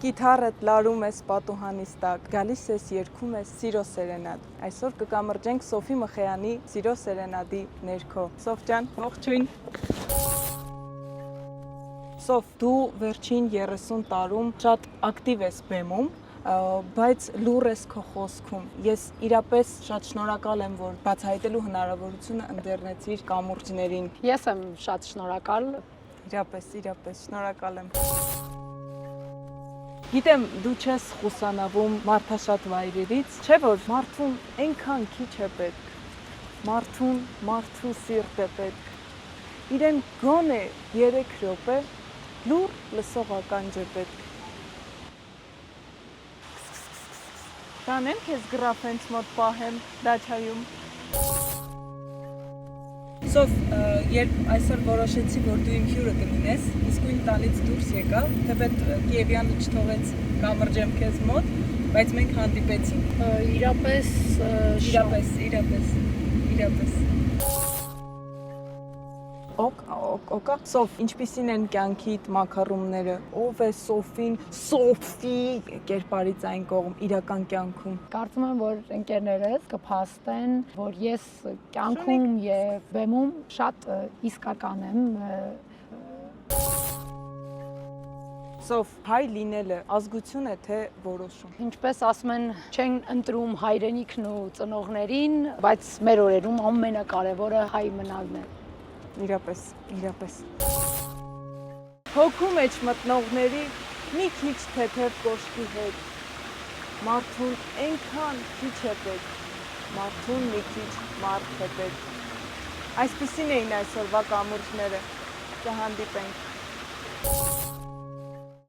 Կիթառդ լարում ես պատուհանիս տակ, գալիս ես երգում ես սիրո սերենադ։ Այսօր կկամրջենք Սոֆի Մխեյանի սիրո սերենադի ներքո։ Սոֆ ջան, ողջույն։ Սոֆ, դու վերջին 30 տարում շատ ակտիվ ես բեմում, բայց լուռ ես քո խոսքում։ Ես իրապես շատ շնորհակալ եմ, որ բացահայտելու հնարավորությունը ընձեռնեցիր կամուրջներին։ Ես եմ շատ շնորհակալ։ Իրապես, շնորհակալ եմ։ Գիտեմ, դու չես խուսանավում մարդաշատ վայրերից, չէ՞ որ մարդուն այնքան քիչ է պետք, մարդուն մարդու սիրտ է պետք, իրեն գոնե 3 րոպե լուռ լսող ականջ է պետք։ Կանեմ քեզ գրաֆ հենց մոտ պահեմ դաչայում։ Սոֆ, երբ այսօր որոշեցի, որ դու իմ հյուրը կլինես, իսկույն տանից դուրս եկա, թեպետ Կիևյանը չթողեց կամրջեմ քեզ մոտ, բայց մենք հանդիպեցինք։ Իրապես։ Օկա։ Սոֆ, ինչպիսին են կյանքիդ մաքարումները, ով է Սոֆին, Սոֆի կերպարից այն կողմ իրական կյանքում։ Կարծում եմ, որ ընկերներս կփաստեն, որ ես կյանքում եւ բեմում շատ իսկական եմ։ Սոֆ, հայ լինելը ազգություն է թե որոշում։ Ինչպես ասում են, չեն ընտրում հայրենիքն ու ծնողներին, բայց մեր օրերում ամենակարևորը հայ մնալն է։ Իրապես։ Հոգու մեջ մտնողների մի քիչ թեթև կոշկի հետ, մարդուն այնքան քիչ է պետք, մարդուն մի քիչ մարդ է պետք։ Այսպիսին էին այսօրվա կամուրջները, կհանդիպենք։